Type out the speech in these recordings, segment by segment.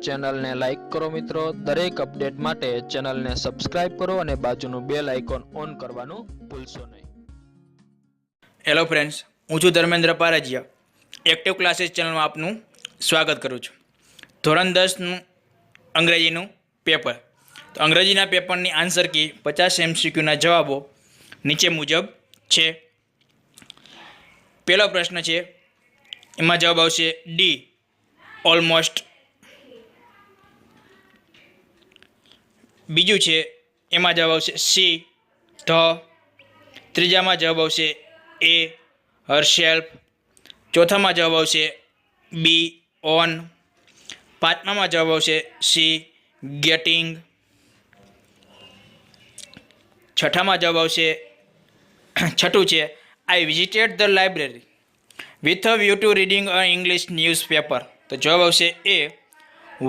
ચેનલને લાઈક કરો મિત્રો। દરેક અપડેટ માટે ચેનલને સબસ્ક્રાઇબ કરો અને બાજુનું બેલ આઇકોન ઓન કરવાનું ભૂલશો નહીં। હેલો ફ્રેન્ડ્સ, હું છું ધર્મેન્દ્ર પારજિયા। એક્ટિવ ક્લાસીસ ચેનલમાં આપનું સ્વાગત કરું છું। ધોરણ 10નું અંગ્રેજીનું પેપર, તો અંગ્રેજીના પેપરની આન્સર કી 50 MCQના જવાબો નીચે મુજબ છે। પહેલો પ્રશ્ન છે, એમાં જવાબ આવશે ડી, ઓલમોસ્ટ। બીજું છે, એમાં જવાબ આવશે સી, ધ। ત્રીજામાં જવાબ આવશે એ, હરસેલ્ફ। ચોથામાં જવાબ આવશે બી, ઓન। પાંચમામાં જવાબ આવશે સી, ગેટિંગ। છઠ્ઠામાં જવાબ આવશે, છઠ્ઠું છે, I visited the library with a view to reading a English newspaper. તો જવાબ આવશે A,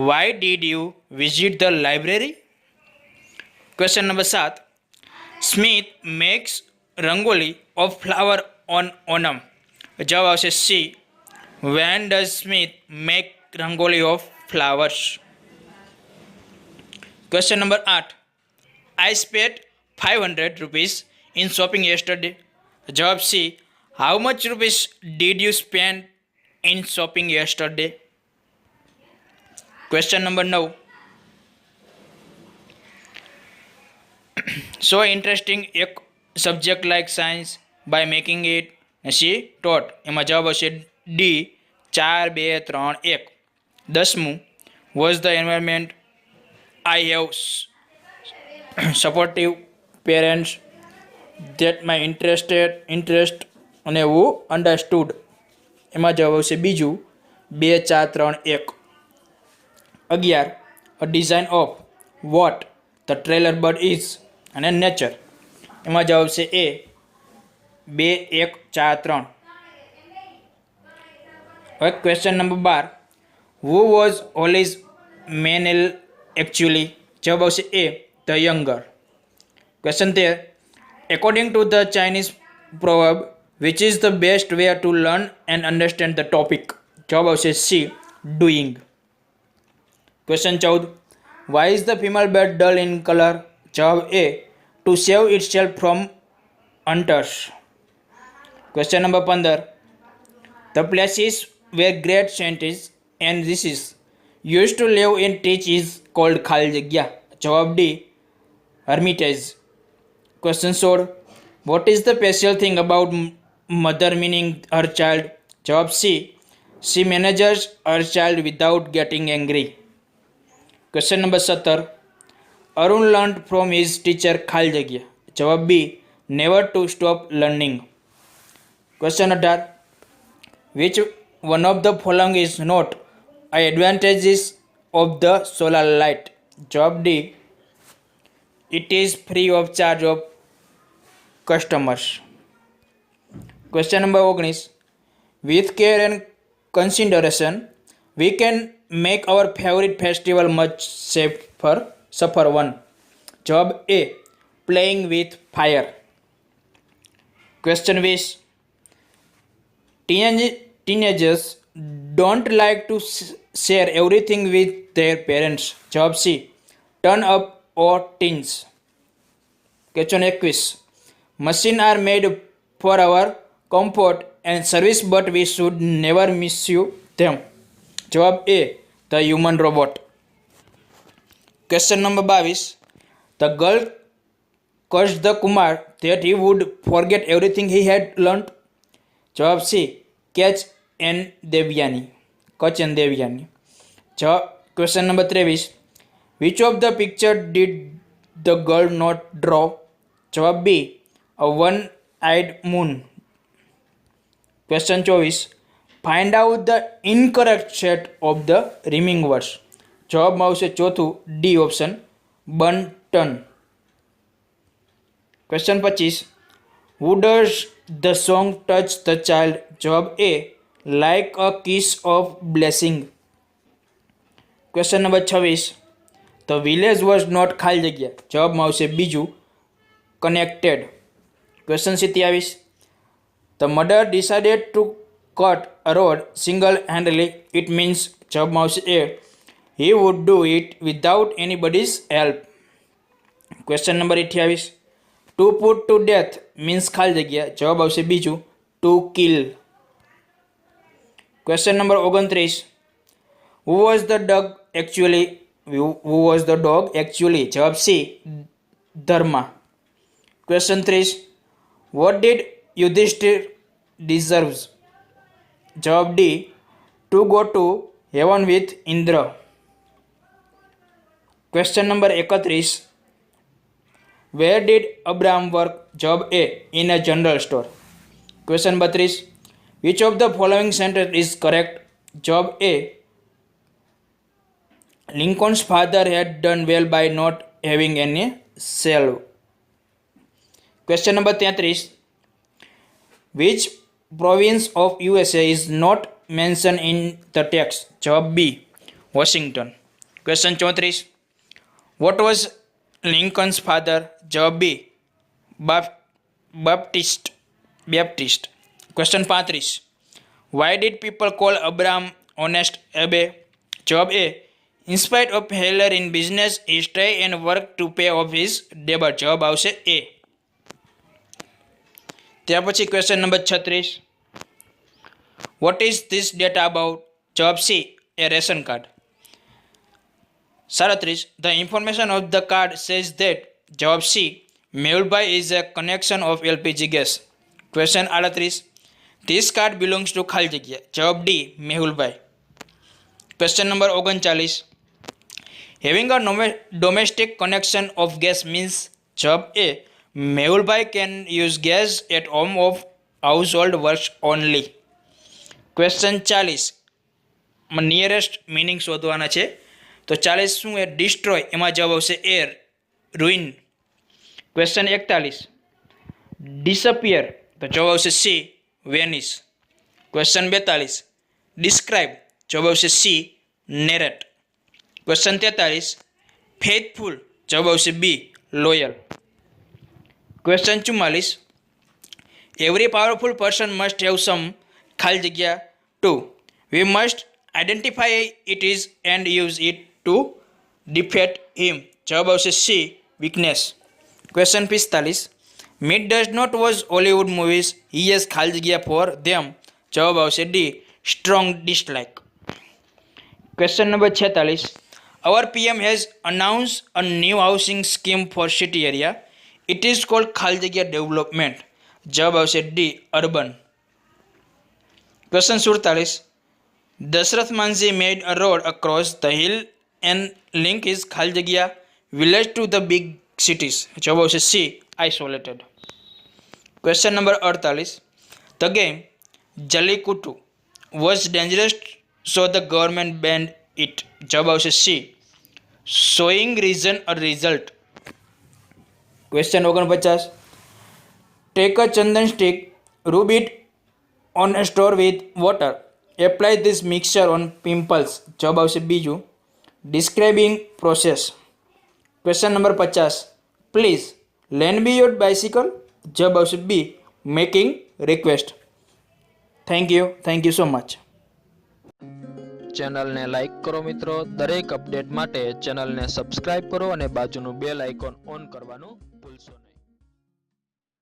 why did you visit the library. Question number 7, Smith makes rangoli of flower on Onam. જવાબ આવશે C, when does Smith make rangoli of flowers. Question number 8, I spent 500 rupees in shopping yesterday। જવાબ C, how much rupees did you spend in shopping yesterday। Question number 9, so interesting એક subject like science by making it see taught. એમાં જવાબ આવશે D, 4, 2, 3, 1। 10મું, was the environment I have supportive parents that my interest અને who understood. એમાં જવાબ આવશે બીજું, 2, 4, 3, 1। 11, a design of what the trailer bird is અને નેચર। એમાં જવાબ આવશે એ, 2, 1, 4, 3। હવે question number 12, who was Ollie's Manel actually. જવાબ આવશે A, the younger. Question 13, according to the Chinese proverb which is the best way to learn and understand the topic. જવાબ આવશે C, doing. Question 14, why is the female bird dull in colour. જવાબ એ, two save itself from hunters. Question number 15, the places where great scientist and rishis use to live in teach is called ખાલી જગ્યા। જવાબ D, hermitage. Question 16, what is the special thing about mother meaning her child. જવાબ C, she manages her child without getting angry. Question number 17, Arun learn from his teacher ખાલી જગ્યા। જવાબ B, never to stop learning. Question 18, which one of the following is not a advantages of the solar light. જવાબ D, it is free of charge of customers. Question number 19, with care and consideration we can make our favourite festival much safer one. જવાબ A, playing with fire. Question 20, teenagers don't like to share everything with their parents. જવાબ C, turn up or teens. Question 21, machine are made for our comfort and service but we should never misuse them. જવાબ A, the human robot. Question number 22, the girl cursed the Kumar that he would forget everything he had learnt। જવાબ C, Kach and Devayani. જવાબ question number 23, which of the picture did the girl not draw. જવાબ B, a one eyed moon. Question 24, find out the incorrect set of the rhyming words. જવાબમાં આવશે ચોથું, D option, બન્ટન। Question 25, who does the song touch the child. જવાબ A, like a kiss of blessing. Question number 26, the village was not ખાલી જગ્યા। જવાબમાં આવશે બીજું, connected. Question 27, the mother decided to cut a road single handedly it means. જવાબમાં આવશે A, he would do it without anybody's help. Question number 28, to put to death means ખાલી જગ્યા, જવાબ આવશે બીજું, to kill. Question number 29, who was the dog actually, જવાબ C, Dharma. Question 30, what did Yudhishthira deserves, જવાબ D, to go to heaven with Indra. Question number 31, where did Abraham work, જવાબ એ, in a general store. Question 32, which of the following sentence is correct, જવાબ એ, Lincoln's father had done well by not having any slave. Question number 33, which province of USA is not mentioned in the text, જવાબ B, Washington. Question 34, what was Lincoln's father, જવાબ B, Baptist. Question 35, why did people call Abraham honest Abe, જવાબ એ, in spite of failure in business he tried and worked to pay off his debt, જવાબ આવશે એ. ત્યાર પછી question number 36, what is this data about, જવાબ C, A ration card. 37, the information of the card says that, જવાબ C, Mehulbhai is a connection of LPG gas. Question 38, this card belongs to ખાલી જગ્યા, જવાબ D, Mehulbhai. Question number 39, having a domestic connection of gas means, જવાબ એ, મેહુલભાઈ can use gas at home of household works only. Question 40, nearest meaning શોધવાના છે. તો 40 શું એ, destroy, એમાં જવાબ આવશે એર, રૂઇન. ક્વેશ્ચન 41, ડિસઅપિયર, તો જવાબ આવશે સી, વેનિસ. ક્વેશ્ચન 42, ડિસ્ક્રાઇબ, જવાબ આવશે સી, નેરેટ. ક્વેશ્ચન 43, ફેથફુલ, જવાબ આવશે B, loyal. Question 44, every powerful person must have some ખાલી જગ્યા to, we must identify it is and use it to defeat him, જવાબ આવશે C, weakness. Question 45, Meet does not watch Hollywood movies, he has ખાલી જગ્યા for them, જવાબ આવશે D, strong dislike. Question number 46, our PM has announce a new housing scheme for city area, it is called ખાલી જગ્યા development, જવાબ આવશે D, urban. Question 47, Dashrath Manjhi made a road across the hill and link is ખાલી જગ્યા village to the big cities, જવાબ આવશે C, isolated. Question number 48, the game Jallikattu was dangerous so the government banned it, જવાબ આવશે C, showing reason a result. Question 49, take a chandan stick, rub it on a store with water, apply this mixture on pimples, જવાબ આવશે બીજું, describing process. Question number 50, please lend me your bicycle, જવાબ આવશે B, making request. Thank you so much. ચેનલને like કરો મિત્રો. દરેક update માટે ચેનલને સબસ્ક્રાઇબ કરો અને બાજુનું બેલ આઇકોન ઓન કરવાનું ભૂલશો નહીં.